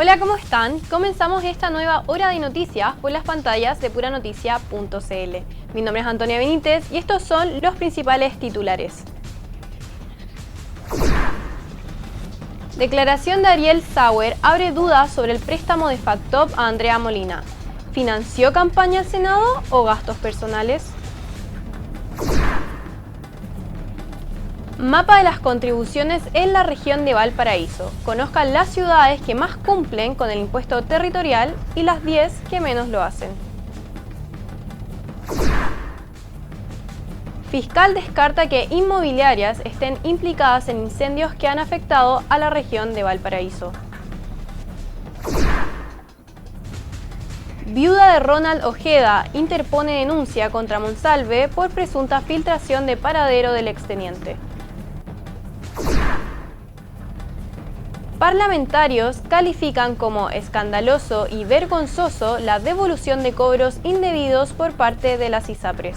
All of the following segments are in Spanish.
Hola, ¿cómo están? Comenzamos esta nueva hora de noticias por las pantallas de puranoticia.cl. Mi nombre es Antonia Benítez y estos son los principales titulares. Declaración de Ariel Sauer abre dudas sobre el préstamo de Factop a Andrea Molina. ¿Financió campaña al Senado o gastos personales? Mapa de las contribuciones en la región de Valparaíso. Conozcan las ciudades que más cumplen con el impuesto territorial y las 10 que menos lo hacen. Fiscal descarta que inmobiliarias estén implicadas en incendios que han afectado a la región de Valparaíso. Viuda de Ronald Ojeda interpone denuncia contra Monsalve por presunta filtración de paradero del exteniente. Parlamentarios califican como escandaloso y vergonzoso la devolución de cobros indebidos por parte de las ISAPRES.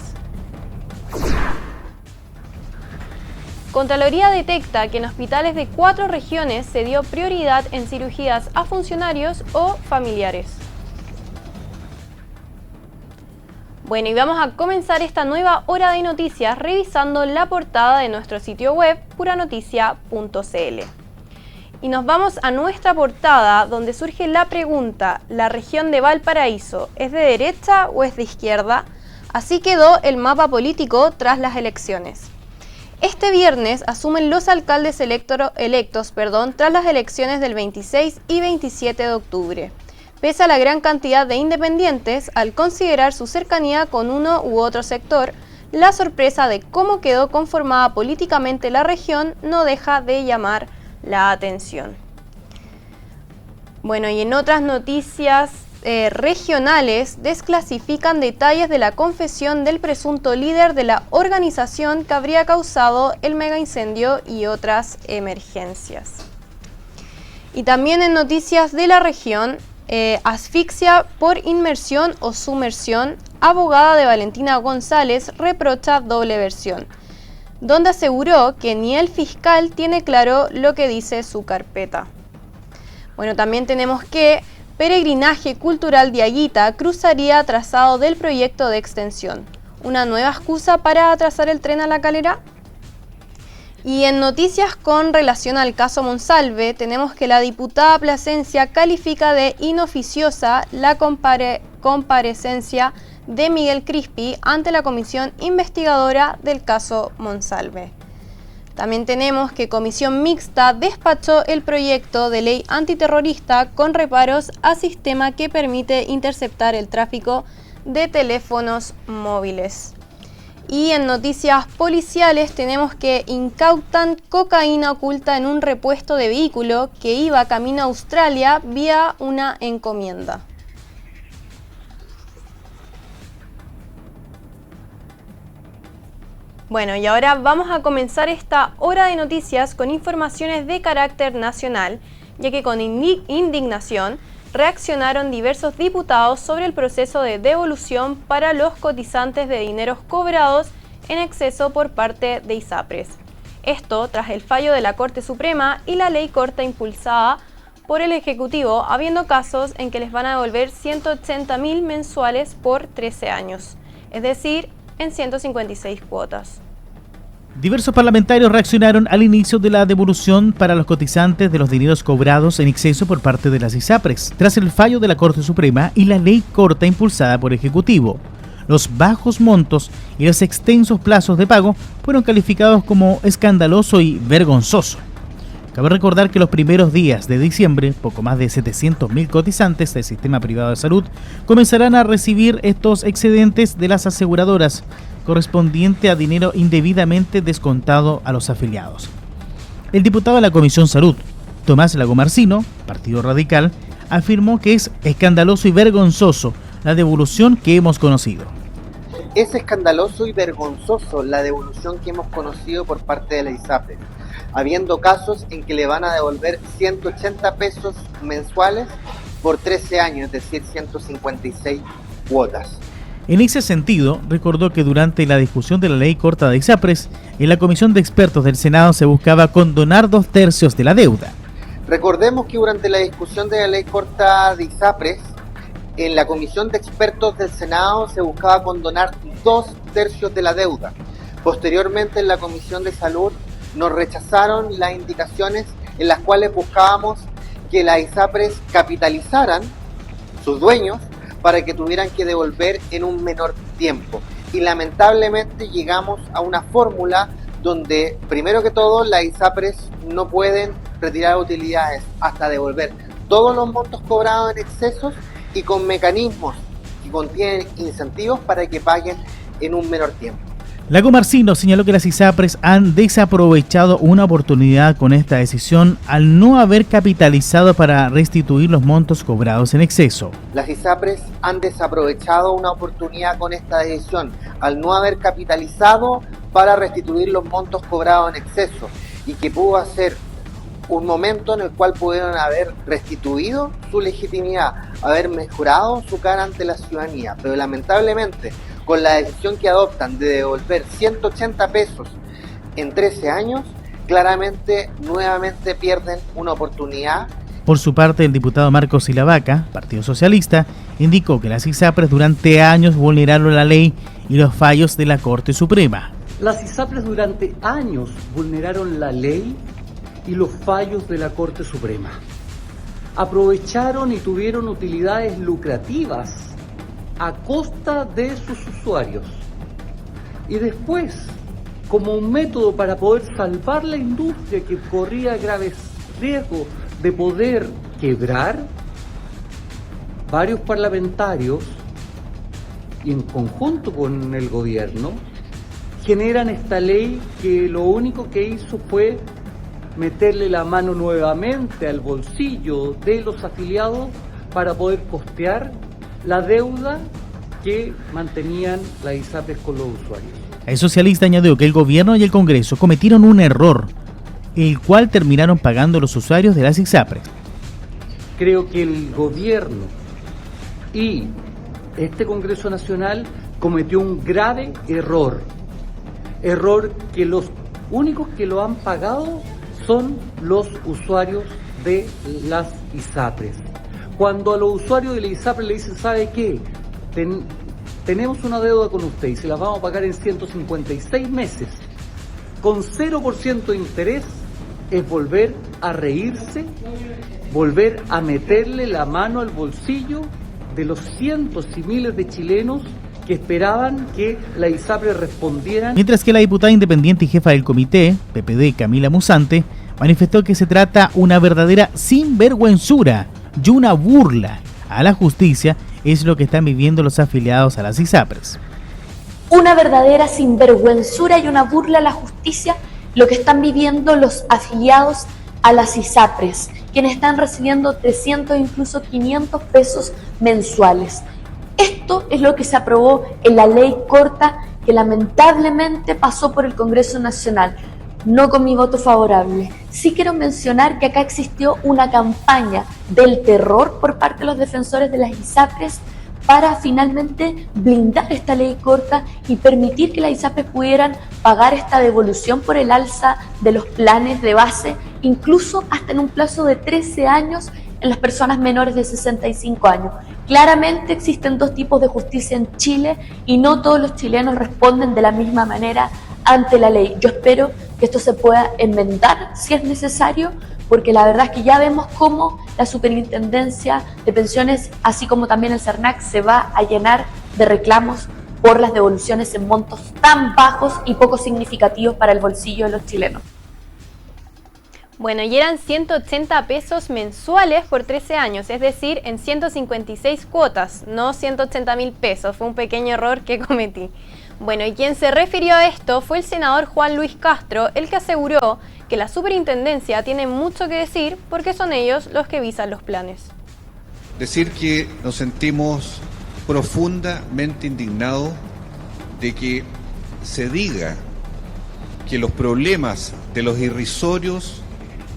Contraloría detecta que en hospitales de 4 regiones se dio prioridad en cirugías a funcionarios o familiares. Bueno, y vamos a comenzar esta nueva hora de noticias revisando la portada de nuestro sitio web puranoticia.cl. Y nos vamos a nuestra portada donde surge la pregunta: ¿la región de Valparaíso es de derecha o es de izquierda? Así quedó el mapa político tras las elecciones. Este viernes asumen los alcaldes electos tras las elecciones del 26 y 27 de octubre. Pese a la gran cantidad de independientes, al considerar su cercanía con uno u otro sector, la sorpresa de cómo quedó conformada políticamente la región no deja de llamar la atención. Bueno, y en otras noticias regionales, desclasifican detalles de la confesión del presunto líder de la organización que habría causado el mega incendio y otras emergencias. Y también en noticias de la región, asfixia por inmersión o sumersión, abogada de Valentina González reprocha doble versión, donde aseguró que ni el fiscal tiene claro lo que dice su carpeta. Bueno, también tenemos que peregrinaje cultural de Aguita cruzaría trazado del proyecto de extensión. ¿Una nueva excusa para atrasar el tren a La Calera? Y en noticias con relación al caso Monsalve, tenemos que la diputada Plasencia califica de inoficiosa la comparecencia de Miguel Crispi ante la comisión investigadora del caso Monsalve. También tenemos que Comisión Mixta despachó el proyecto de ley antiterrorista con reparos a sistema que permite interceptar el tráfico de teléfonos móviles. Y en noticias policiales tenemos que incautan cocaína oculta en un repuesto de vehículo que iba camino a Australia vía una encomienda. Bueno, y ahora vamos a comenzar esta hora de noticias con informaciones de carácter nacional, ya que con indignación reaccionaron diversos diputados sobre el proceso de devolución para los cotizantes de dineros cobrados en exceso por parte de ISAPRES. Esto tras el fallo de la Corte Suprema y la ley corta impulsada por el Ejecutivo, habiendo casos en que les van a devolver 180.000 mensuales por 13 años, es decir, en 156 cuotas. Diversos parlamentarios reaccionaron al inicio de la devolución para los cotizantes de los dineros cobrados en exceso por parte de las ISAPRES, tras el fallo de la Corte Suprema y la ley corta impulsada por el Ejecutivo. Los bajos montos y los extensos plazos de pago fueron calificados como escandaloso y vergonzoso. Cabe recordar que los primeros días de diciembre, poco más de 700.000 cotizantes del sistema privado de salud comenzarán a recibir estos excedentes de las aseguradoras, correspondiente a dinero indebidamente descontado a los afiliados. El diputado de la Comisión Salud, Tomás Lagomarsino, Partido Radical, afirmó que es escandaloso y vergonzoso la devolución que hemos conocido. Es escandaloso y vergonzoso la devolución que hemos conocido por parte de la ISAPRES, habiendo casos en que le van a devolver 180 pesos mensuales por 13 años, es decir, 156 cuotas. En ese sentido, recordó que durante la discusión de la ley corta de ISAPRES, en la comisión de expertos del Senado se buscaba condonar 2/3 de la deuda. Recordemos que durante la discusión de la ley corta de ISAPRES, en la comisión de expertos del Senado se buscaba condonar 2/3 de la deuda. Posteriormente, en la comisión de salud nos rechazaron las indicaciones en las cuales buscábamos que las ISAPRES capitalizaran sus dueños para que tuvieran que devolver en un menor tiempo. Y lamentablemente llegamos a una fórmula donde, primero que todo, las ISAPRES no pueden retirar utilidades hasta devolver todos los montos cobrados en excesos y con mecanismos que contienen incentivos para que paguen en un menor tiempo. Lagomarsino señaló que las ISAPRES han desaprovechado una oportunidad con esta decisión al no haber capitalizado para restituir los montos cobrados en exceso. Las ISAPRES han desaprovechado una oportunidad con esta decisión al no haber capitalizado para restituir los montos cobrados en exceso, y que pudo ser un momento en el cual pudieron haber restituido su legitimidad, haber mejorado su cara ante la ciudadanía, pero lamentablemente con la decisión que adoptan de devolver 180 pesos en 13 años, claramente nuevamente pierden una oportunidad. Por su parte, el diputado Marcos Silavaca, Partido Socialista, indicó que las ISAPRES durante años vulneraron la ley y los fallos de la Corte Suprema. Las ISAPRES durante años vulneraron la ley y los fallos de la Corte Suprema. Aprovecharon y tuvieron utilidades lucrativas a costa de sus usuarios. Y después, como un método para poder salvar la industria que corría graves riesgos de poder quebrar, varios parlamentarios, y en conjunto con el gobierno, generan esta ley que lo único que hizo fue meterle la mano nuevamente al bolsillo de los afiliados para poder costear la deuda que mantenían las ISAPRES con los usuarios. El socialista añadió que el gobierno y el Congreso cometieron un error, el cual terminaron pagando los usuarios de las ISAPRES. Creo que el gobierno y este Congreso Nacional cometió un grave error que los únicos que lo han pagado son los usuarios de las ISAPRES. Cuando a los usuarios de la ISAPRES le dicen, ¿sabe qué? Tenemos una deuda con usted y se la vamos a pagar en 156 meses, con 0% de interés, es volver a reírse, volver a meterle la mano al bolsillo de los cientos y miles de chilenos que esperaban que la ISAPRES respondieran. Mientras que la diputada independiente y jefa del comité, PPD, Camila Musante, manifestó que se trata una verdadera sinvergüenzura y una burla a la justicia es lo que están viviendo los afiliados a las ISAPRES. Una verdadera sinvergüenzura y una burla a la justicia lo que están viviendo los afiliados a las ISAPRES, quienes están recibiendo 300 e incluso 500 pesos mensuales. Esto es lo que se aprobó en la ley corta que lamentablemente pasó por el Congreso Nacional, no con mi voto favorable. Sí quiero mencionar que acá existió una campaña del terror por parte de los defensores de las ISAPRES para finalmente blindar esta ley corta y permitir que las ISAPRES pudieran pagar esta devolución por el alza de los planes de base, incluso hasta en un plazo de 13 años en las personas menores de 65 años. Claramente existen dos tipos de justicia en Chile y no todos los chilenos responden de la misma manera ante la ley. Yo espero que esto se pueda enmendar si es necesario, porque la verdad es que ya vemos cómo la Superintendencia de Pensiones, así como también el CERNAC, se va a llenar de reclamos por las devoluciones en montos tan bajos y poco significativos para el bolsillo de los chilenos. Bueno, y eran 180 pesos mensuales por 13 años, es decir, en 156 cuotas, no 180.000 pesos. Fue un pequeño error que cometí. Bueno, y quien se refirió a esto fue el senador Juan Luis Castro, el que aseguró que la superintendencia tiene mucho que decir porque son ellos los que visan los planes. Decir que nos sentimos profundamente indignados de que se diga que los problemas de los irrisorios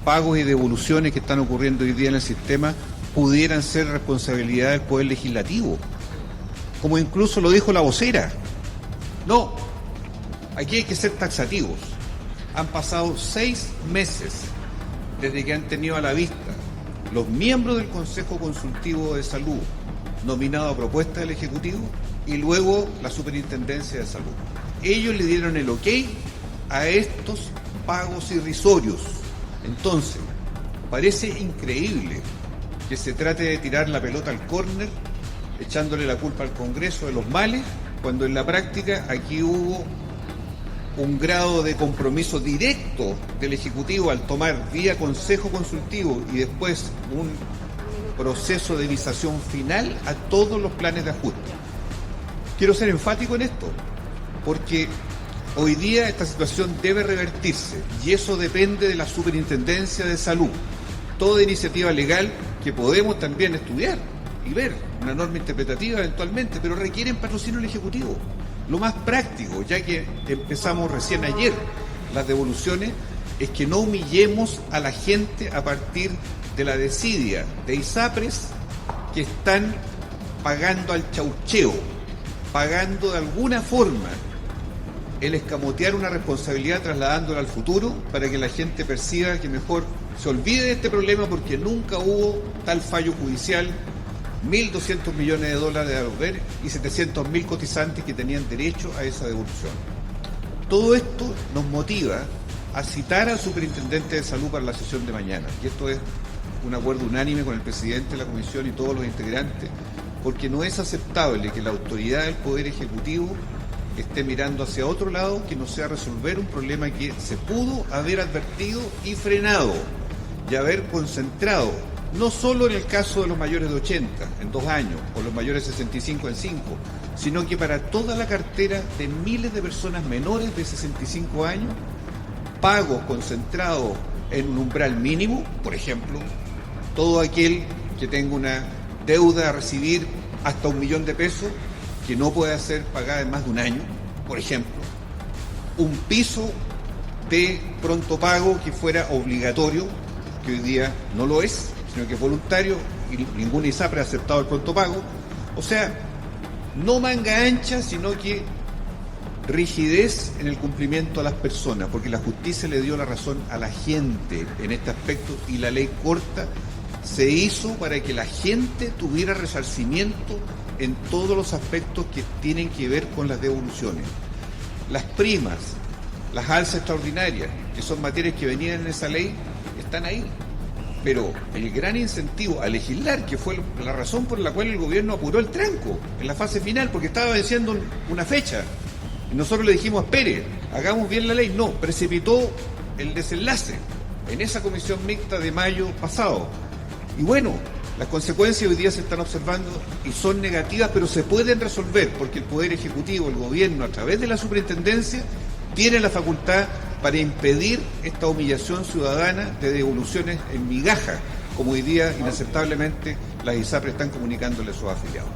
pagos y devoluciones que están ocurriendo hoy día en el sistema pudieran ser responsabilidad del Poder Legislativo, como incluso lo dijo la vocera. No, aquí hay que ser taxativos. Han pasado 6 meses desde que han tenido a la vista los miembros del Consejo Consultivo de Salud, nominado a propuesta del Ejecutivo, y luego la Superintendencia de Salud. Ellos le dieron el ok a estos pagos irrisorios. Entonces, parece increíble que se trate de tirar la pelota al córner, echándole la culpa al Congreso de los males, cuando en la práctica aquí hubo un grado de compromiso directo del Ejecutivo al tomar vía Consejo Consultivo y después un proceso de visación final a todos los planes de ajuste. Quiero ser enfático en esto, porque hoy día esta situación debe revertirse y eso depende de la Superintendencia de Salud. Toda iniciativa legal que podemos también estudiar y ver, una norma interpretativa eventualmente, pero requieren patrocinio del Ejecutivo. Lo más práctico, ya que empezamos recién ayer las devoluciones, es que no humillemos a la gente a partir de la desidia de ISAPRES que están pagando al chaucheo, pagando de alguna forma el escamotear una responsabilidad trasladándola al futuro para que la gente perciba que mejor se olvide de este problema porque nunca hubo tal fallo judicial, 1.200 millones de dólares de devolver y 700.000 cotizantes que tenían derecho a esa devolución. Todo esto nos motiva a citar al superintendente de salud para la sesión de mañana, y esto es un acuerdo unánime con el presidente de la comisión y todos los integrantes, porque no es aceptable que la autoridad del Poder Ejecutivo esté mirando hacia otro lado que no sea resolver un problema que se pudo haber advertido y frenado y haber concentrado, no solo en el caso de los mayores de 80 en 2 años o los mayores de 65 en 5, sino que para toda la cartera de miles de personas menores de 65 años, pagos concentrados en un umbral mínimo, por ejemplo, todo aquel que tenga una deuda a recibir hasta 1 millón de pesos, que no puede ser pagada en más de un año, por ejemplo, un piso de pronto pago que fuera obligatorio, que hoy día no lo es, sino que es voluntario, y ninguna ISAPRE ha aceptado el pronto pago. O sea, no manga ancha, sino que rigidez en el cumplimiento a las personas, porque la justicia le dio la razón a la gente en este aspecto y la ley corta se hizo para que la gente tuviera resarcimiento en todos los aspectos que tienen que ver con las devoluciones. Las primas, las alzas extraordinarias, que son materias que venían en esa ley, están ahí. Pero el gran incentivo a legislar, que fue la razón por la cual el gobierno apuró el tranco en la fase final, porque estaba venciendo una fecha. Y nosotros le dijimos, espere, hagamos bien la ley. No, precipitó el desenlace en esa comisión mixta de mayo pasado. Y bueno, las consecuencias hoy día se están observando y son negativas, pero se pueden resolver porque el Poder Ejecutivo, el Gobierno, a través de la Superintendencia, tiene la facultad para impedir esta humillación ciudadana de devoluciones en migaja, como hoy día inaceptablemente las ISAPRE están comunicándole a sus afiliados.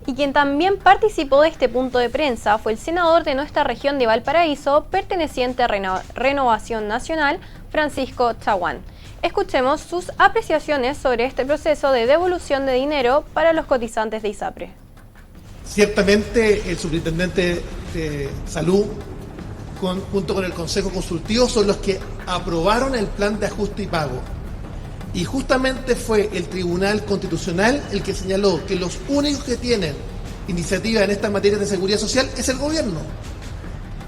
Y quien también participó de este punto de prensa fue el senador de nuestra región de Valparaíso, perteneciente a Renovación Nacional, Francisco Chaguán. Escuchemos sus apreciaciones sobre este proceso de devolución de dinero para los cotizantes de ISAPRE. Ciertamente el superintendente de salud junto con el Consejo Consultivo son los que aprobaron el plan de ajuste y pago. Y justamente fue el Tribunal Constitucional el que señaló que los únicos que tienen iniciativa en estas materias de seguridad social es el gobierno.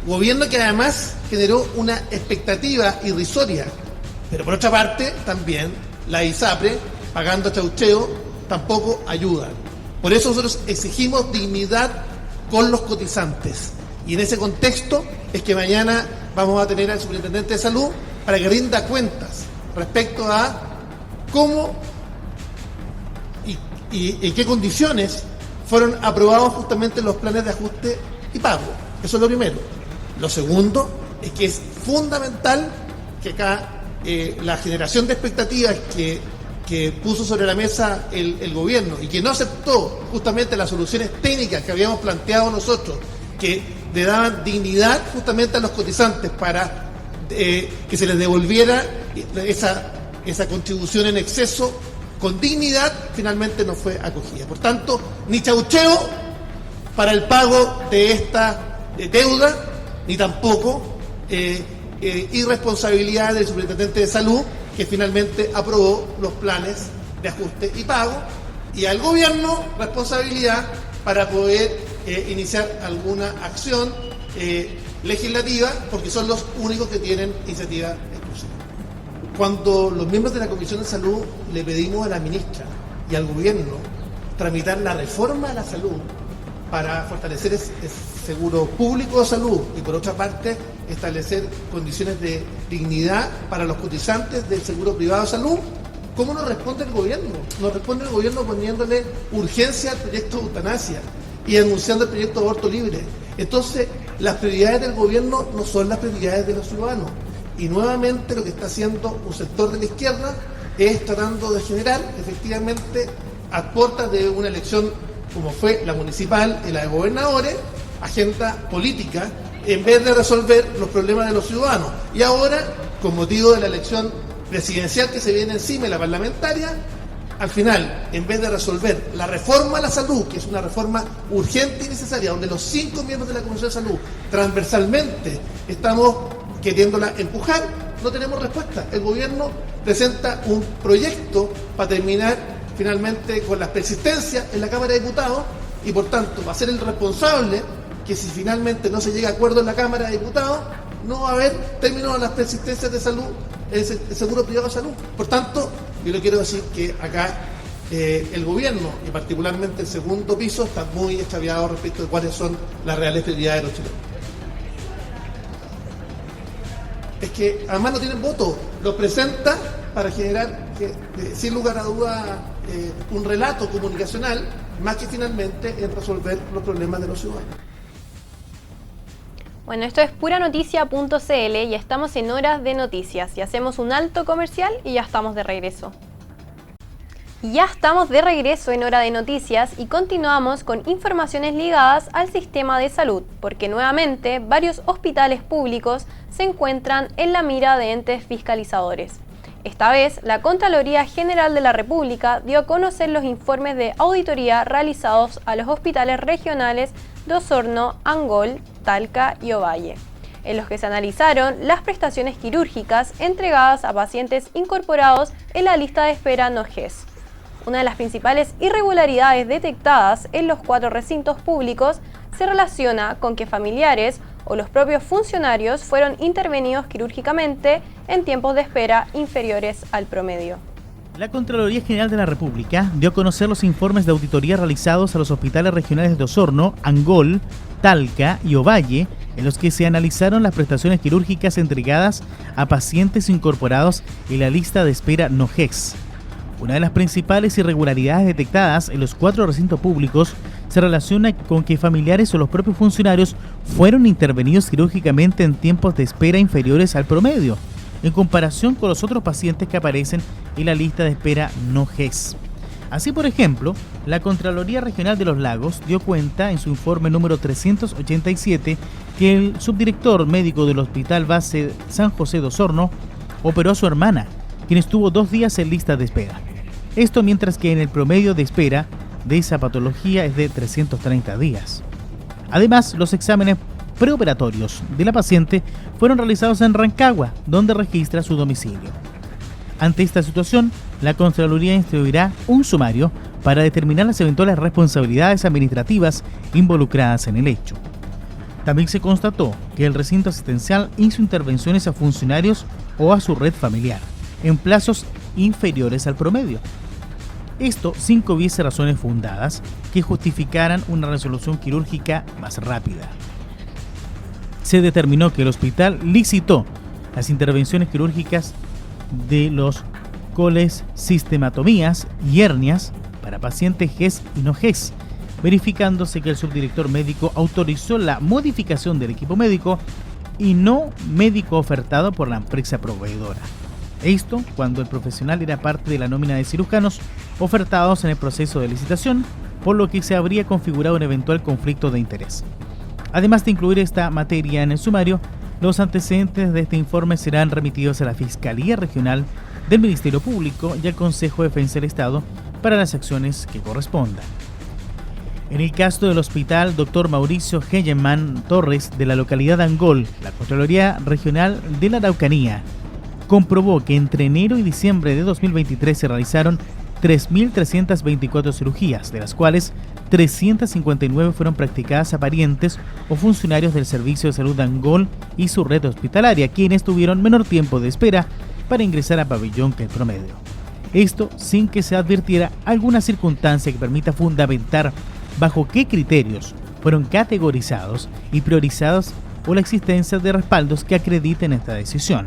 Gobierno que además generó una expectativa irrisoria. Pero por otra parte, también la ISAPRE, pagando chaucheo, tampoco ayuda. Por eso nosotros exigimos dignidad con los cotizantes. Y en ese contexto es que mañana vamos a tener al superintendente de salud para que rinda cuentas respecto a cómo y en qué condiciones fueron aprobados justamente los planes de ajuste y pago. Eso es lo primero. Lo segundo es que es fundamental que acá la generación de expectativas que puso sobre la mesa el gobierno y que no aceptó justamente las soluciones técnicas que habíamos planteado nosotros, que le daban dignidad justamente a los cotizantes para que se les devolviera esa contribución en exceso con dignidad, finalmente no fue acogida. Por tanto, ni chaucheo para el pago de esta deuda, ni tampoco irresponsabilidad del superintendente de salud, que finalmente aprobó los planes de ajuste y pago, y al gobierno responsabilidad para poder iniciar alguna acción legislativa, porque son los únicos que tienen iniciativa exclusiva. Cuando los miembros de la Comisión de Salud le pedimos a la ministra y al gobierno tramitar la reforma a la salud para fortalecer el seguro público de salud y por otra parte establecer condiciones de dignidad para los cotizantes del seguro privado de salud, ¿cómo nos responde el gobierno? Nos responde el gobierno poniéndole urgencia al proyecto de eutanasia y anunciando el proyecto de aborto libre. Entonces, las prioridades del gobierno no son las prioridades de los ciudadanos. Y nuevamente lo que está haciendo un sector de la izquierda es tratando de generar, efectivamente, a puertas de una elección como fue la municipal y la de gobernadores, agenda política, en vez de resolver los problemas de los ciudadanos. Y ahora, con motivo de la elección presidencial que se viene encima y la parlamentaria, al final, en vez de resolver la reforma a la salud, que es una reforma urgente y necesaria, donde los 5 miembros de la Comisión de Salud transversalmente estamos queriéndola empujar, no tenemos respuesta. El gobierno presenta un proyecto para terminar finalmente con las persistencias en la Cámara de Diputados y por tanto va a ser el responsable que si finalmente no se llega a acuerdo en la Cámara de Diputados, no va a haber término a las persistencias de salud, el seguro privado de salud. Por tanto, yo le quiero decir que acá el gobierno, y particularmente el segundo piso, está muy extraviado respecto de cuáles son las reales prioridades de los chilenos. Es que además no tienen voto, lo presenta para generar, sin lugar a duda, un relato comunicacional, más que finalmente en resolver los problemas de los ciudadanos. Bueno, esto es puranoticia.cl y estamos en Horas de Noticias y hacemos un alto comercial y ya estamos de regreso. Ya estamos de regreso en Hora de Noticias y continuamos con informaciones ligadas al sistema de salud, porque nuevamente varios hospitales públicos se encuentran en la mira de entes fiscalizadores. Esta vez, la Contraloría General de la República dio a conocer los informes de auditoría realizados a los hospitales regionales de Osorno, Angol, Talca y Ovalle, en los que se analizaron las prestaciones quirúrgicas entregadas a pacientes incorporados en la lista de espera NOGES. Una de las principales irregularidades detectadas en los 4 recintos públicos se relaciona con que familiares o los propios funcionarios fueron intervenidos quirúrgicamente en tiempos de espera inferiores al promedio. La Contraloría General de la República dio a conocer los informes de auditoría realizados a los hospitales regionales de Osorno, Angol, Talca y Ovalle, en los que se analizaron las prestaciones quirúrgicas entregadas a pacientes incorporados en la lista de espera NOGES. Una de las principales irregularidades detectadas en los 4 recintos públicos se relaciona con que familiares o los propios funcionarios fueron intervenidos quirúrgicamente en tiempos de espera inferiores al promedio, en comparación con los otros pacientes que aparecen en la lista de espera NOGES. Así, por ejemplo, la Contraloría Regional de los Lagos dio cuenta en su informe número 387 que el subdirector médico del Hospital Base San José de Osorno operó a su hermana, quien estuvo 2 días en lista de espera. Esto mientras que en el promedio de espera de esa patología es de 330 días. Además, los exámenes preoperatorios de la paciente fueron realizados en Rancagua, donde registra su domicilio. Ante esta situación, la Contraloría instruirá un sumario para determinar las eventuales responsabilidades administrativas involucradas en el hecho. También se constató que el recinto asistencial hizo intervenciones a funcionarios o a su red familiar, en plazos inferiores al promedio. Esto sin que hubiese razones fundadas que justificaran una resolución quirúrgica más rápida. Se determinó que el hospital licitó las intervenciones quirúrgicas de los colesistematomías y hernias para pacientes GES y no GES, verificándose que el subdirector médico autorizó la modificación del equipo médico y no médico ofertado por la empresa proveedora. Esto cuando el profesional era parte de la nómina de cirujanos ofertados en el proceso de licitación, por lo que se habría configurado un eventual conflicto de interés. Además de incluir esta materia en el sumario, los antecedentes de este informe serán remitidos a la Fiscalía Regional del Ministerio Público y al Consejo de Defensa del Estado para las acciones que correspondan. En el caso del hospital Dr. Mauricio Hegeman Torres de la localidad de Angol, la Contraloría Regional de la Araucanía comprobó que entre enero y diciembre de 2023 se realizaron 3.324 cirugías, de las cuales 359 fueron practicadas a parientes o funcionarios del Servicio de Salud de Angol y su red hospitalaria, quienes tuvieron menor tiempo de espera para ingresar a pabellón que el promedio. Esto sin que se advirtiera alguna circunstancia que permita fundamentar bajo qué criterios fueron categorizados y priorizados o la existencia de respaldos que acrediten esta decisión.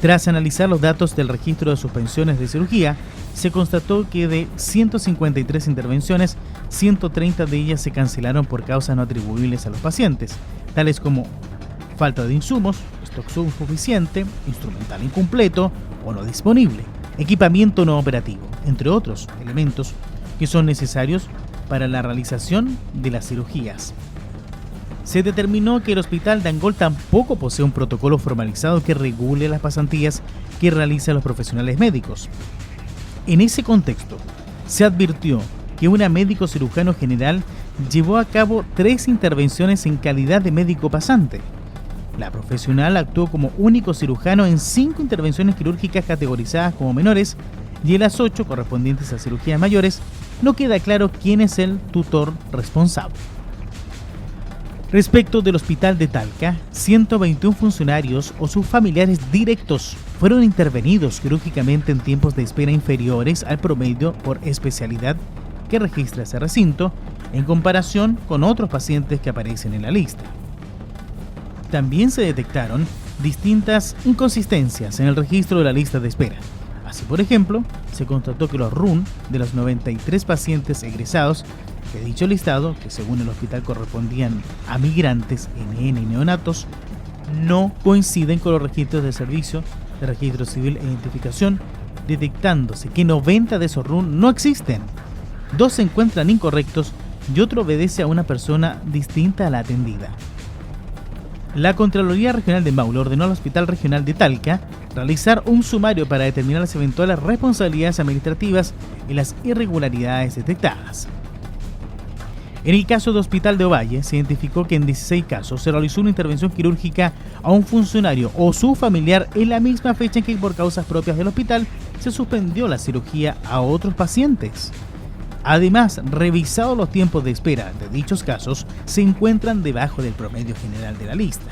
Tras analizar los datos del registro de suspensiones de cirugía, se constató que de 153 intervenciones, 130 de ellas se cancelaron por causas no atribuibles a los pacientes, tales como falta de insumos, stock insuficiente, instrumental incompleto o no disponible, equipamiento no operativo, entre otros elementos que son necesarios para la realización de las cirugías. Se determinó que el hospital de Angol tampoco posee un protocolo formalizado que regule las pasantías que realizan los profesionales médicos. En ese contexto, se advirtió que una médico cirujano general llevó a cabo 3 intervenciones en calidad de médico pasante. La profesional actuó como único cirujano en 5 intervenciones quirúrgicas categorizadas como menores y en las 8 correspondientes a cirugías mayores no queda claro quién es el tutor responsable. Respecto del hospital de Talca, 121 funcionarios o sus familiares directos fueron intervenidos quirúrgicamente en tiempos de espera inferiores al promedio por especialidad que registra ese recinto en comparación con otros pacientes que aparecen en la lista. También se detectaron distintas inconsistencias en el registro de la lista de espera. Así, por ejemplo, se constató que los RUN de los 93 pacientes egresados de dicho listado, que según el hospital correspondían a migrantes, NN y neonatos, no coinciden con los registros del Servicio de Registro Civil e Identificación, detectándose que 90 de esos RUN no existen. 2 se encuentran incorrectos y otro obedece a una persona distinta a la atendida. La Contraloría Regional de Maule ordenó al Hospital Regional de Talca realizar un sumario para determinar las eventuales responsabilidades administrativas y las irregularidades detectadas. En el caso del Hospital de Ovalle, se identificó que en 16 casos se realizó una intervención quirúrgica a un funcionario o su familiar en la misma fecha en que por causas propias del hospital se suspendió la cirugía a otros pacientes. Además, revisados los tiempos de espera de dichos casos, se encuentran debajo del promedio general de la lista.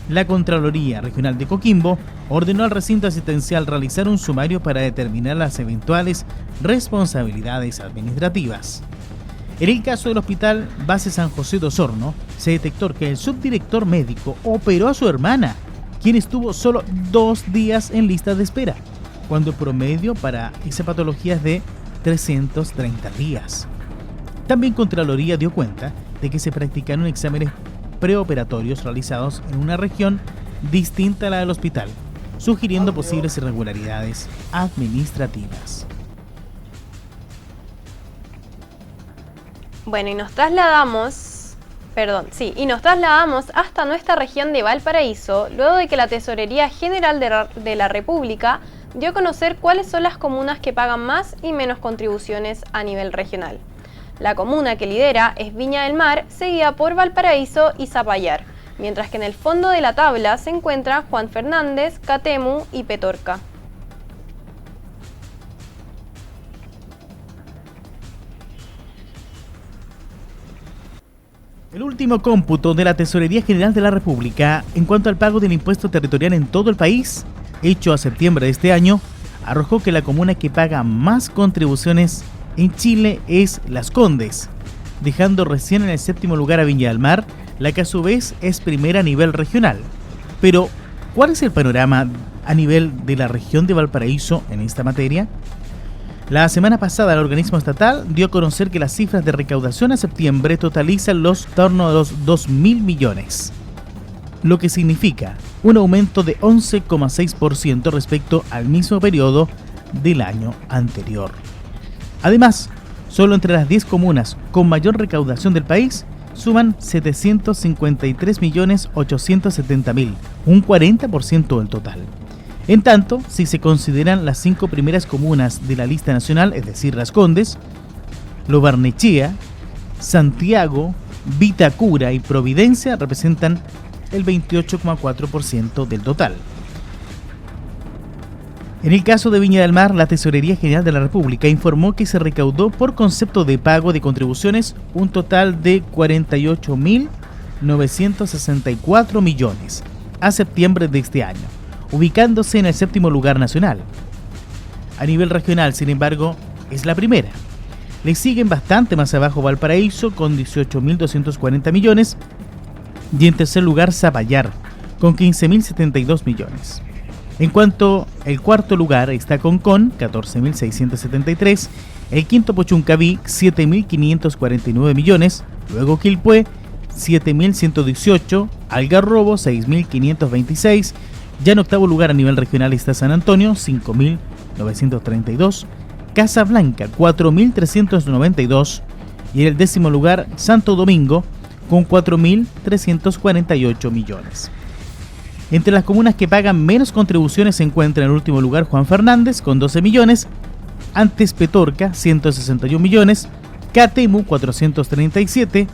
La Contraloría Regional de Coquimbo ordenó al recinto asistencial realizar un sumario para determinar las eventuales responsabilidades administrativas. En el caso del Hospital Base San José de Osorno, se detectó que el subdirector médico operó a su hermana, quien estuvo solo 2 días en lista de espera, cuando el promedio para esa patología es de 330 días. También Contraloría dio cuenta de que se practicaron exámenes preoperatorios realizados en una región distinta a la del hospital, sugiriendo posibles irregularidades administrativas. Bueno, y nos trasladamos hasta nuestra región de Valparaíso, luego de que la Tesorería General de la República dio a conocer cuáles son las comunas que pagan más y menos contribuciones a nivel regional. La comuna que lidera es Viña del Mar, seguida por Valparaíso y Zapallar, mientras que en el fondo de la tabla se encuentran Juan Fernández, Catemu y Petorca. El último cómputo de la Tesorería General de la República en cuanto al pago del impuesto territorial en todo el país, hecho a septiembre de este año, arrojó que la comuna que paga más contribuciones en Chile es Las Condes, dejando recién en el 7º lugar a Viña del Mar, la que a su vez es primera a nivel regional. Pero, ¿cuál es el panorama a nivel de la región de Valparaíso en esta materia? La semana pasada el organismo estatal dio a conocer que las cifras de recaudación a septiembre totalizan los torno a los 2.000 millones, lo que significa un aumento de 11,6% respecto al mismo periodo del año anterior. Además, solo entre las 10 comunas con mayor recaudación del país suman 753.870.000, un 40% del total. En tanto, si se consideran las 5 primeras comunas de la lista nacional, es decir, Las Condes, Lo Barnechea, Santiago, Vitacura y Providencia representan el 28,4% del total. En el caso de Viña del Mar, la Tesorería General de la República informó que se recaudó por concepto de pago de contribuciones un total de 48.964 millones a septiembre de este año, ubicándose en el séptimo lugar nacional. A nivel regional, sin embargo, es la primera. Le siguen bastante más abajo Valparaíso con 18.240 millones y en tercer lugar Zapallar con 15.072 millones. En cuanto al cuarto lugar está Concón, 14.673, el quinto Pochuncaví, 7.549 millones, luego Quilpué, 7.118, Algarrobo, 6.526, ya en octavo lugar a nivel regional está San Antonio, 5.932, Casablanca, 4.392 y en el décimo lugar Santo Domingo, con 4.348 millones. Entre las comunas que pagan menos contribuciones se encuentra en el último lugar Juan Fernández con 12 millones, antes Petorca 161 millones, Catemu 437,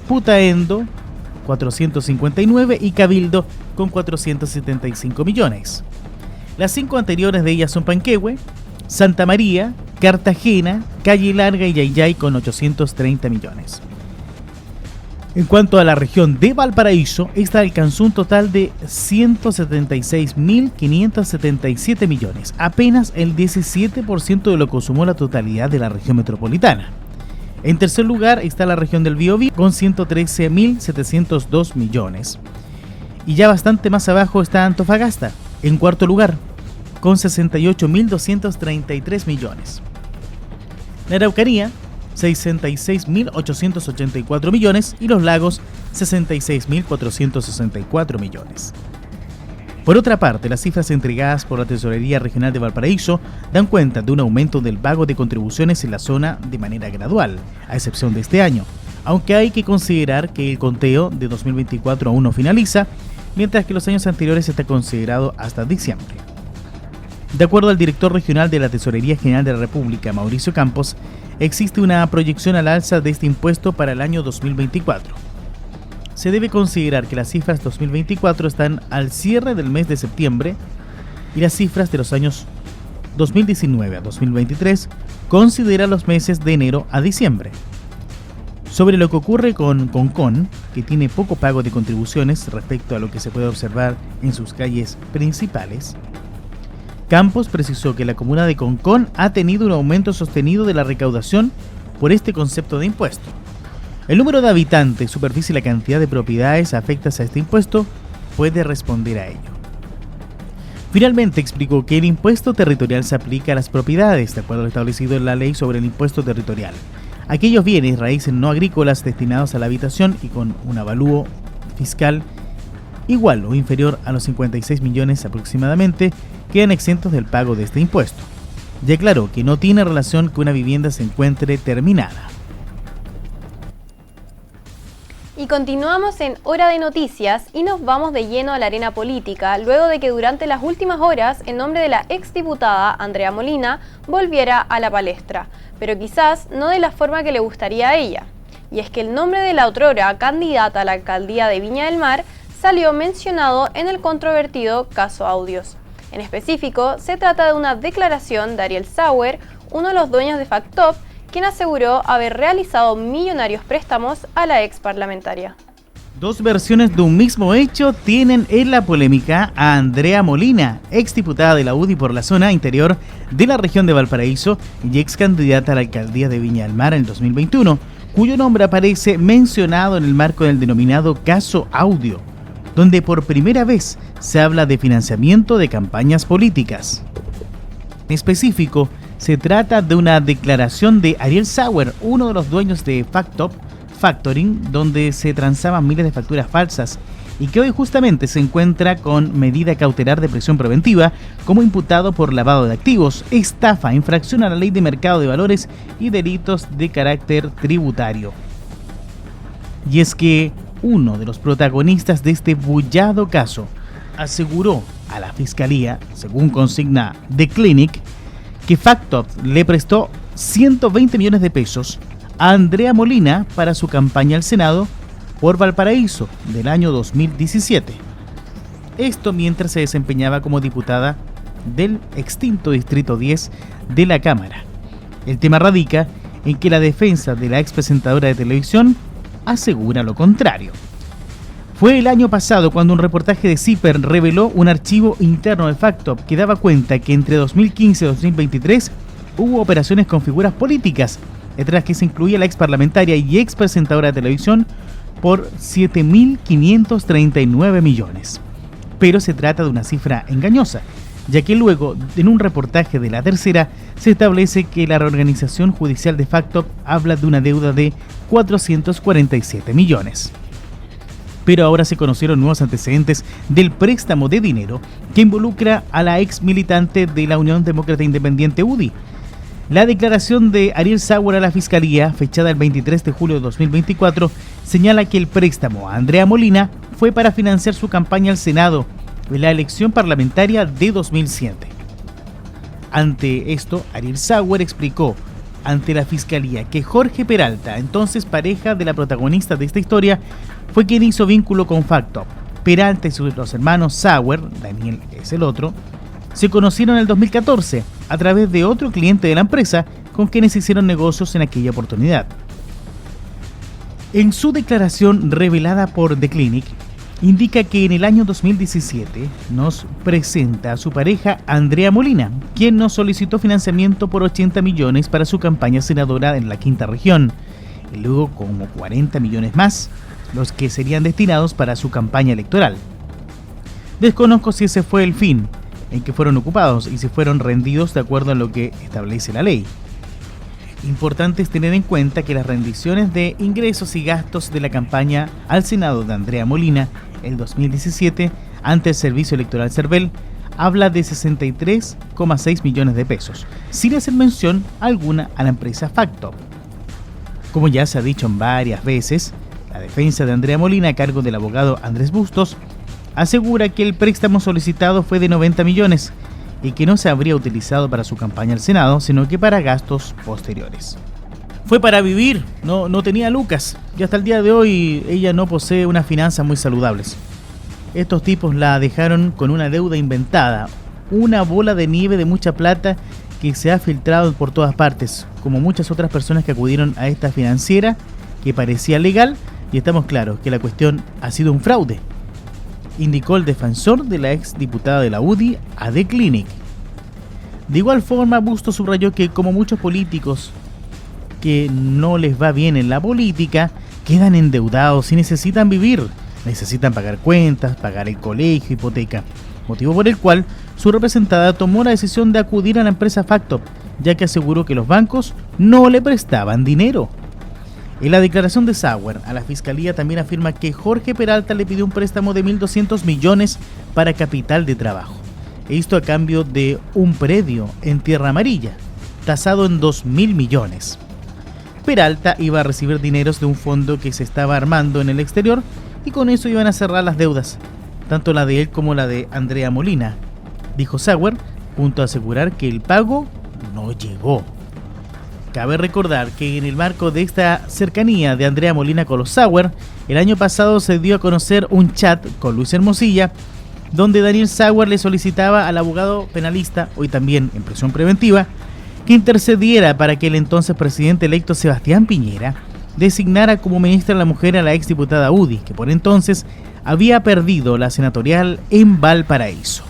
Putaendo 459 y Cabildo con 475 millones. Las 5 anteriores de ellas son Panquehue, Santa María, Cartagena, Calle Larga y Yayay con 830 millones. En cuanto a la región de Valparaíso, esta alcanzó un total de 176.577 millones, apenas el 17% de lo que sumó la totalidad de la región metropolitana. En tercer lugar está la región del Biobío con 113.702 millones. Y ya bastante más abajo está Antofagasta, en cuarto lugar, con 68.233 millones. La Araucanía, 66.884 millones y los Lagos 66.464 millones. Por otra parte, las cifras entregadas por la Tesorería Regional de Valparaíso dan cuenta de un aumento del pago de contribuciones en la zona de manera gradual, a excepción de este año, aunque hay que considerar que el conteo de 2024 aún no finaliza, mientras que los años anteriores está considerado hasta diciembre. De acuerdo al director regional de la Tesorería General de la República, Mauricio Campos, existe una proyección al alza de este impuesto para el año 2024. Se debe considerar que las cifras 2024 están al cierre del mes de septiembre y las cifras de los años 2019 a 2023 consideran los meses de enero a diciembre. Sobre lo que ocurre con Concón, que tiene poco pago de contribuciones respecto a lo que se puede observar en sus calles principales, Campos precisó que la comuna de Concón ha tenido un aumento sostenido de la recaudación por este concepto de impuesto. El número de habitantes, superficie y la cantidad de propiedades afectadas a este impuesto puede responder a ello. Finalmente explicó que el impuesto territorial se aplica a las propiedades, de acuerdo a lo establecido en la ley sobre el impuesto territorial. Aquellos bienes raíces no agrícolas destinados a la habitación y con un avalúo fiscal igual o inferior a los 56 millones aproximadamente, quedan exentos del pago de este impuesto. Y aclaró que no tiene relación que una vivienda se encuentre terminada. Y continuamos en Hora de Noticias y nos vamos de lleno a la arena política, luego de que durante las últimas horas el nombre de la exdiputada Andrea Molina volviera a la palestra, pero quizás no de la forma que le gustaría a ella. Y es que el nombre de la otrora candidata a la alcaldía de Viña del Mar salió mencionado en el controvertido caso Audios. En específico, se trata de una declaración de Ariel Sauer, uno de los dueños de Factop, quien aseguró haber realizado millonarios préstamos a la ex parlamentaria. Dos versiones de un mismo hecho tienen en la polémica a Andrea Molina, exdiputada de la UDI por la zona interior de la región de Valparaíso y ex candidata a la alcaldía de Viña del Mar en el 2021, cuyo nombre aparece mencionado en el marco del denominado caso Audio, donde por primera vez se habla de financiamiento de campañas políticas. En específico, se trata de una declaración de Ariel Sauer, uno de los dueños de Factop Factoring, donde se transaban miles de facturas falsas y que hoy justamente se encuentra con medida cautelar de prisión preventiva como imputado por lavado de activos, estafa, infracción a la ley de mercado de valores y delitos de carácter tributario. Y es que uno de los protagonistas de este bullado caso aseguró a la fiscalía, según consigna The Clinic, que Factop le prestó 120 millones de pesos a Andrea Molina para su campaña al Senado por Valparaíso del año 2017. Esto mientras se desempeñaba como diputada del extinto Distrito 10 de la Cámara. El tema radica en que la defensa de la expresentadora de televisión asegura lo contrario. Fue el año pasado cuando un reportaje de CIPER reveló un archivo interno de Factop que daba cuenta que entre 2015 y 2023 hubo operaciones con figuras políticas, entre las que se incluía la ex parlamentaria y ex presentadora de televisión, por 7.539 millones. Pero se trata de una cifra engañosa, ya que luego, en un reportaje de La Tercera, se establece que la reorganización judicial de Factop habla de una deuda de 447 millones. Pero ahora se conocieron nuevos antecedentes del préstamo de dinero que involucra a la ex militante de la Unión Demócrata Independiente UDI. La declaración de Ariel Sauer a la Fiscalía, fechada el 23 de julio de 2024, señala que el préstamo a Andrea Molina fue para financiar su campaña al Senado en la elección parlamentaria de 2007. Ante esto, Ariel Sauer explicó ante la Fiscalía que Jorge Peralta, entonces pareja de la protagonista de esta historia, fue quien hizo vínculo con Factop. Peralta y los hermanos Sauer, Daniel es el otro, se conocieron en el 2014 a través de otro cliente de la empresa con quienes hicieron negocios en aquella oportunidad. En su declaración revelada por The Clinic, indica que en el año 2017 nos presenta a su pareja Andrea Molina, quien nos solicitó financiamiento por 80 millones para su campaña senadora en la quinta región, y luego como 40 millones más, los que serían destinados para su campaña electoral. Desconozco si ese fue el fin en que fueron ocupados y si fueron rendidos de acuerdo a lo que establece la ley. Importante es tener en cuenta que las rendiciones de ingresos y gastos de la campaña al Senado de Andrea Molina el 2017 ante el Servicio Electoral CERVEL habla de 63,6 millones de pesos, sin hacer mención alguna a la empresa Factop. Como ya se ha dicho en varias veces, la defensa de Andrea Molina, a cargo del abogado Andrés Bustos, asegura que el préstamo solicitado fue de 90 millones y que no se habría utilizado para su campaña al Senado, sino que para gastos posteriores. Fue para vivir, no tenía lucas, y hasta el día de hoy ella no posee unas finanzas muy saludables. Estos tipos la dejaron con una deuda inventada, una bola de nieve de mucha plata que se ha filtrado por todas partes, como muchas otras personas que acudieron a esta financiera que parecía legal, y estamos claros que la cuestión ha sido un fraude, indicó el defensor de la ex diputada de la UDI a The Clinic. De igual forma, Bustos subrayó que como muchos políticos que no les va bien en la política, quedan endeudados y necesitan vivir, necesitan pagar cuentas, pagar el colegio, hipoteca, motivo por el cual su representada tomó la decisión de acudir a la empresa Factop, ya que aseguró que los bancos no le prestaban dinero. En la declaración de Sauer a la Fiscalía también afirma que Jorge Peralta le pidió un préstamo de 1.200 millones para capital de trabajo. Esto a cambio de un predio en Tierra Amarilla, tasado en 2.000 millones. Peralta iba a recibir dineros de un fondo que se estaba armando en el exterior y con eso iban a cerrar las deudas, tanto la de él como la de Andrea Molina, dijo Sauer, junto a asegurar que el pago no llegó. Cabe recordar que en el marco de esta cercanía de Andrea Molina con los Sauer, el año pasado se dio a conocer un chat con Luis Hermosilla, donde Daniel Sauer le solicitaba al abogado penalista, hoy también en prisión preventiva, que intercediera para que el entonces presidente electo Sebastián Piñera designara como ministra de la Mujer a la exdiputada UDI, que por entonces había perdido la senatorial en Valparaíso.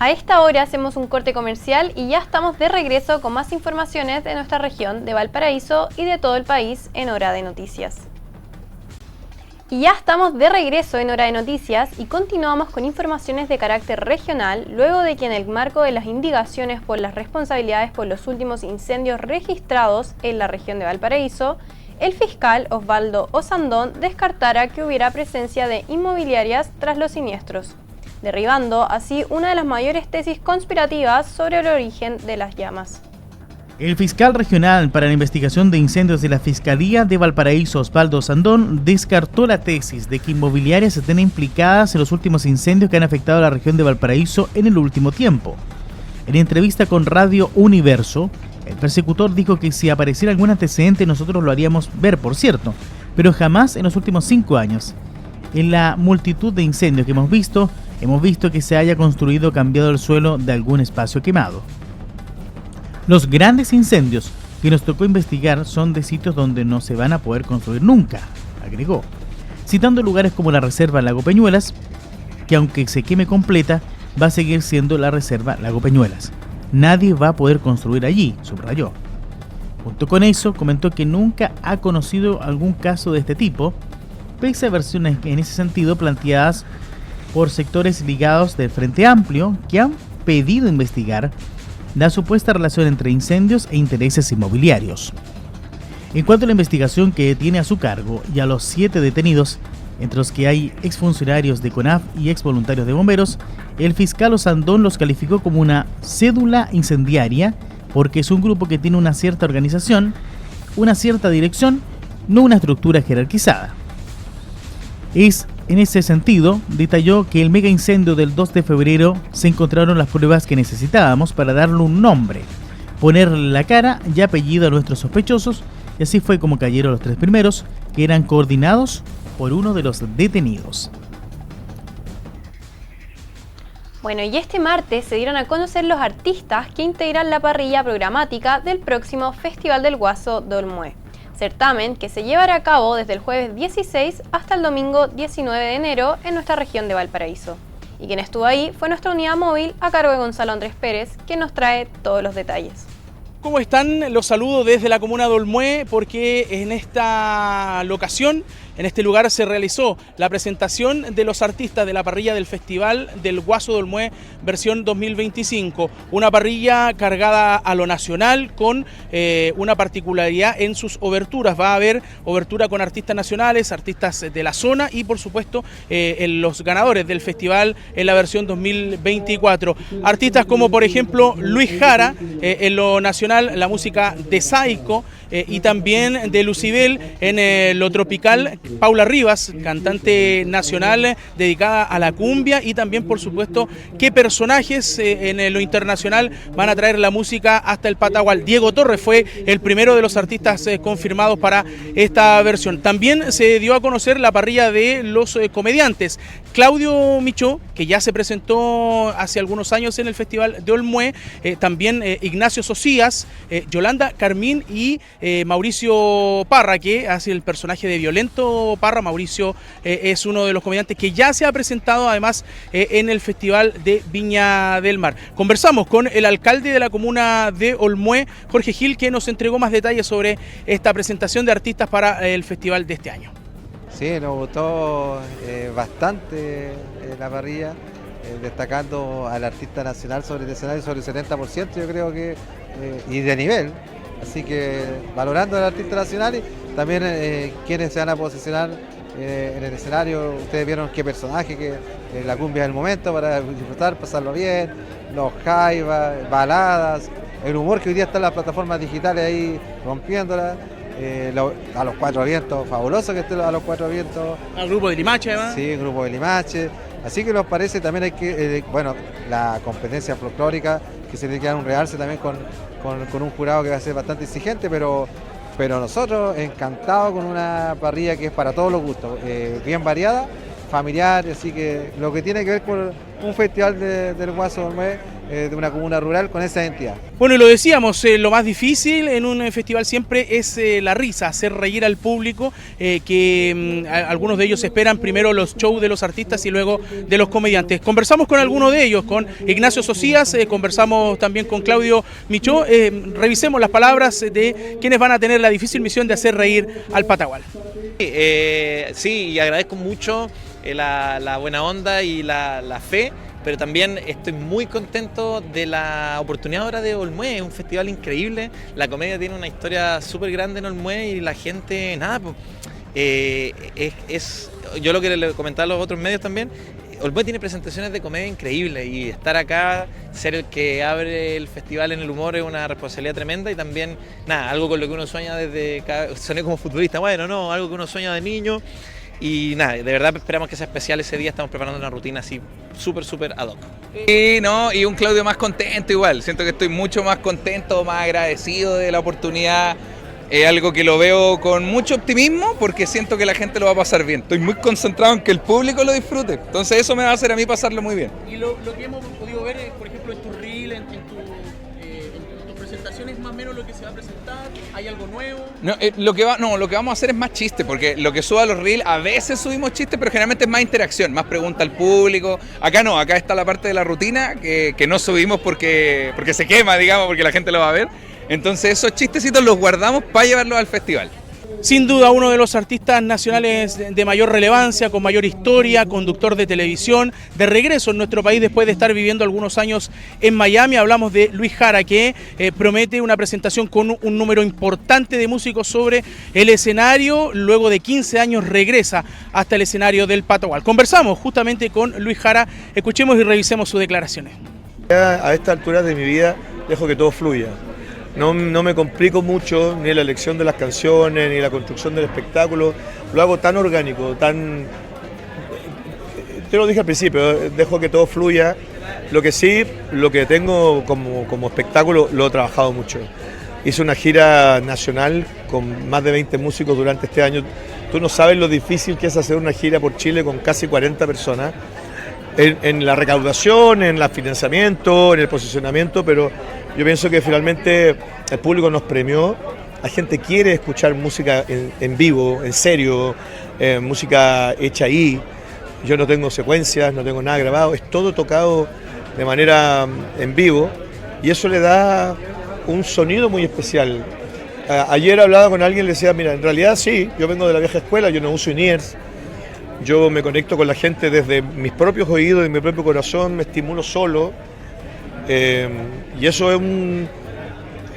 A esta hora hacemos un corte comercial y ya estamos de regreso con más informaciones de nuestra región de Valparaíso y de todo el país en Hora de Noticias. Y ya estamos de regreso en Hora de Noticias y continuamos con informaciones de carácter regional, luego de que en el marco de las indagaciones por las responsabilidades por los últimos incendios registrados en la región de Valparaíso, el fiscal Osvaldo Osandón descartara que hubiera presencia de inmobiliarias tras los siniestros, derribando así una de las mayores tesis conspirativas sobre el origen de las llamas. El fiscal regional para la investigación de incendios de la Fiscalía de Valparaíso, Osvaldo Osandón, descartó la tesis de que inmobiliarias estén implicadas en los últimos incendios que han afectado a la región de Valparaíso en el último tiempo. En entrevista con Radio Universo, El persecutor dijo que si apareciera algún antecedente nosotros lo haríamos ver, por cierto, pero jamás en los últimos 5 años. En la multitud de incendios que hemos visto que se haya construido o cambiado el suelo de algún espacio quemado. Los grandes incendios que nos tocó investigar son de sitios donde no se van a poder construir nunca, agregó, citando lugares como la Reserva Lago Peñuelas, que aunque se queme completa, va a seguir siendo la Reserva Lago Peñuelas. Nadie va a poder construir allí, subrayó. Junto con eso, comentó que nunca ha conocido algún caso de este tipo, pese a versiones en ese sentido planteadas por sectores ligados del Frente Amplio que han pedido investigar la supuesta relación entre incendios e intereses inmobiliarios. En cuanto a la investigación que tiene a su cargo y a los 7 detenidos, entre los que hay exfuncionarios de CONAF y exvoluntarios de bomberos, el fiscal Osandón los calificó como una cédula incendiaria porque es un grupo que tiene una cierta organización, una cierta dirección, no una estructura jerarquizada. En ese sentido, detalló que el mega incendio del 2 de febrero se encontraron las pruebas que necesitábamos para darle un nombre, ponerle la cara y apellido a nuestros sospechosos, y así fue como cayeron los 3 primeros, que eran coordinados por uno de los detenidos. Bueno, y este martes se dieron a conocer los artistas que integran la parrilla programática del próximo Festival del Guaso de Olmué, certamen que se llevará a cabo desde el jueves 16 hasta el domingo 19 de enero en nuestra región de Valparaíso. Y quien estuvo ahí fue nuestra unidad móvil a cargo de Gonzalo Andrés Pérez, que nos trae todos los detalles. ¿Cómo están? Los saludo desde la comuna de Olmué porque en esta locación, en este lugar se realizó la presentación de los artistas de la parrilla del Festival del Guaso de Olmué versión 2025. Una parrilla cargada a lo nacional con una particularidad en sus oberturas. Va a haber obertura con artistas nacionales, artistas de la zona y por supuesto los ganadores del festival en la versión 2024. Artistas como por ejemplo Luis Jara en lo nacional, la música de Saico y también de Lucibel en lo tropical, Paula Rivas, cantante nacional dedicada a la cumbia, y también por supuesto qué personajes en lo internacional van a traer la música hasta el Patagual. Diego Torres fue el primero de los artistas confirmados para esta versión. También se dio a conocer la parrilla de los comediantes. Claudio Michó, que ya se presentó hace algunos años en el Festival de Olmué, también Ignacio Socias, Yolanda Carmín y Mauricio Parra, que hace el personaje de Violento Parra. Mauricio es uno de los comediantes que ya se ha presentado además en el Festival de Viña del Mar. Conversamos con el alcalde de la comuna de Olmué, Jorge Gil, que nos entregó más detalles sobre esta presentación de artistas para el festival de este año. Sí, nos gustó bastante la parrilla, destacando al artista nacional sobre el escenario sobre el 70%, yo creo que, y de nivel. Así que valorando al artista nacional y también quienes se van a posicionar en el escenario. Ustedes vieron qué personaje, que la cumbia es el momento para disfrutar, pasarlo bien, los jaivas, baladas, el humor que hoy día está en las plataformas digitales ahí rompiéndola. A los Cuatro Vientos, fabuloso que esté a los Cuatro Vientos. Al grupo de Limache, además. Sí, el grupo de Limache. Así que nos parece también hay que, la competencia folclórica, que se le queda un realce también con un jurado que va a ser bastante exigente, pero nosotros encantados con una parrilla que es para todos los gustos, bien variada, familiar, así que lo que tiene que ver con un festival del Guaso de Olmué, de una comuna rural con esa identidad. Bueno, y lo decíamos, lo más difícil en un festival siempre es la risa, hacer reír al público, que algunos de ellos esperan primero los shows de los artistas y luego de los comediantes. Conversamos con algunos de ellos, con Ignacio Socias, conversamos también con Claudio Michó. Revisemos las palabras de quienes van a tener la difícil misión de hacer reír al Patagual. Sí, y agradezco mucho la buena onda y la fe, pero también estoy muy contento de la oportunidad ahora de Olmué. Es un festival increíble, la comedia tiene una historia súper grande en Olmué y la gente, nada, pues, yo lo que le comentaba a los otros medios también, Olmué tiene presentaciones de comedia increíbles y estar acá, ser el que abre el festival en el humor es una responsabilidad tremenda y también, nada, algo con lo que uno sueña soné como futbolista, bueno, no, algo que uno sueña de niño. Y nada, de verdad esperamos que sea especial ese día, estamos preparando una rutina así súper ad hoc. Y no, y un Claudio más contento igual, siento que estoy mucho más contento, más agradecido de la oportunidad. Es algo que lo veo con mucho optimismo porque siento que la gente lo va a pasar bien. Estoy muy concentrado en que el público lo disfrute. Entonces eso me va a hacer a mí pasarlo muy bien. Y lo que hemos podido ver, por ejemplo, en tu reel, en tus presentaciones, más o menos lo que se va a presentar, ¿hay algo nuevo? No, lo que vamos a hacer es más chiste, porque lo que subo a los reels, a veces subimos chistes, pero generalmente es más interacción, más pregunta al público. Acá no, acá está la parte de la rutina que no subimos porque se quema, digamos, porque la gente lo va a ver. Entonces esos chistecitos los guardamos para llevarlos al festival. Sin duda uno de los artistas nacionales de mayor relevancia, con mayor historia, conductor de televisión, de regreso en nuestro país después de estar viviendo algunos años en Miami. Hablamos de Luis Jara, que promete una presentación con un número importante de músicos sobre el escenario. Luego de 15 años regresa hasta el escenario del Patagual. Conversamos justamente con Luis Jara, escuchemos y revisemos sus declaraciones. A esta altura de mi vida dejo que todo fluya. No me complico mucho ni la elección de las canciones, ni la construcción del espectáculo. Lo hago tan orgánico, tan... Te lo dije al principio, dejo que todo fluya. Lo que sí, lo que tengo como espectáculo, lo he trabajado mucho. Hice una gira nacional con más de 20 músicos durante este año. Tú no sabes lo difícil que es hacer una gira por Chile con casi 40 personas. En la recaudación, en el financiamiento, en el posicionamiento, pero yo pienso que finalmente el público nos premió. La gente quiere escuchar música en vivo, en serio, música hecha ahí. Yo no tengo secuencias, no tengo nada grabado, es todo tocado de manera en vivo y eso le da un sonido muy especial. Ayer hablaba con alguien y le decía, mira, en realidad sí, yo vengo de la vieja escuela, yo no uso in-ears. Yo me conecto con la gente desde mis propios oídos y mi propio corazón, me estimulo solo. Y eso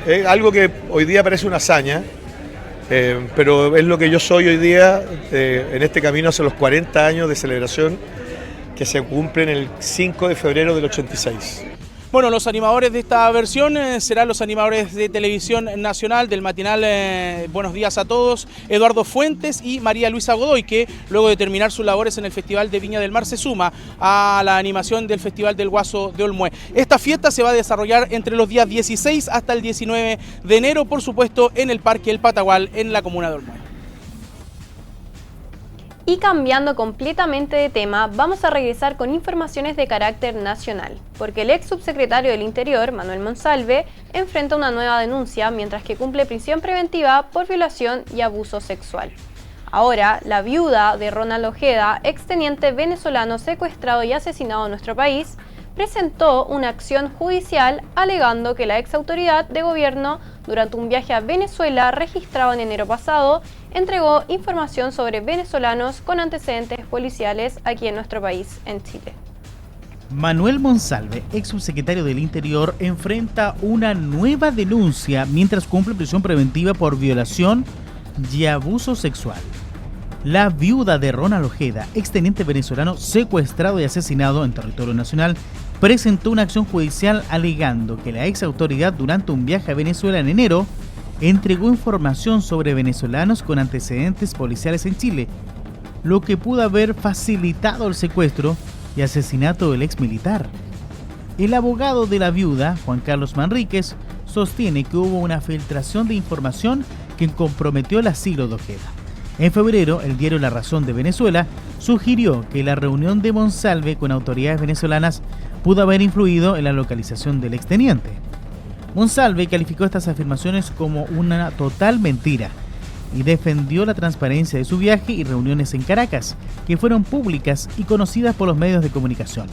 es algo que hoy día parece una hazaña, pero es lo que yo soy hoy día en este camino hacia los 40 años de celebración que se cumplen el 5 de febrero del 86. Bueno, los animadores de esta versión serán los animadores de Televisión Nacional del matinal Buenos Días a Todos, Eduardo Fuentes y María Luisa Godoy, que luego de terminar sus labores en el Festival de Viña del Mar se suma a la animación del Festival del Guaso de Olmué. Esta fiesta se va a desarrollar entre los días 16 hasta el 19 de enero, por supuesto, en el Parque El Patagual, en la comuna de Olmué. Y cambiando completamente de tema, vamos a regresar con informaciones de carácter nacional, porque el ex subsecretario del Interior, Manuel Monsalve, enfrenta una nueva denuncia mientras que cumple prisión preventiva por violación y abuso sexual. Ahora, la viuda de Ronald Ojeda, exteniente venezolano secuestrado y asesinado en nuestro país, presentó una acción judicial alegando que la ex autoridad de gobierno, durante un viaje a Venezuela registrado en enero pasado, entregó información sobre venezolanos con antecedentes policiales aquí en nuestro país, en Chile. Manuel Monsalve, ex subsecretario del Interior, enfrenta una nueva denuncia mientras cumple prisión preventiva por violación y abuso sexual. La viuda de Ronald Ojeda, exteniente venezolano secuestrado y asesinado en territorio nacional, presentó una acción judicial alegando que la ex autoridad, durante un viaje a Venezuela en enero, entregó información sobre venezolanos con antecedentes policiales en Chile, lo que pudo haber facilitado el secuestro y asesinato del ex militar. El abogado de la viuda, Juan Carlos Manríquez, sostiene que hubo una filtración de información que comprometió el asilo de Ojeda. En febrero, el diario La Razón de Venezuela sugirió que la reunión de Monsalve con autoridades venezolanas pudo haber influido en la localización del exteniente. Monsalve calificó estas afirmaciones como una total mentira y defendió la transparencia de su viaje y reuniones en Caracas, que fueron públicas y conocidas por los medios de comunicación.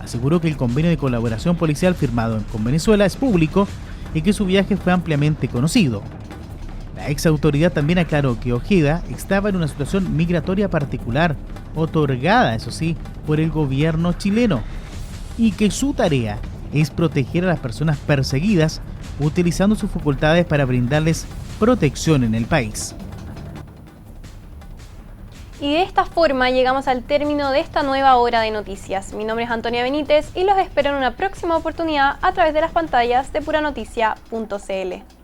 Aseguró que el convenio de colaboración policial firmado con Venezuela es público y que su viaje fue ampliamente conocido. La ex autoridad también aclaró que Ojeda estaba en una situación migratoria particular, otorgada, eso sí, por el gobierno chileno, y que su tarea es proteger a las personas perseguidas utilizando sus facultades para brindarles protección en el país. Y de esta forma llegamos al término de esta nueva hora de noticias. Mi nombre es Antonia Benítez y los espero en una próxima oportunidad a través de las pantallas de puranoticia.cl.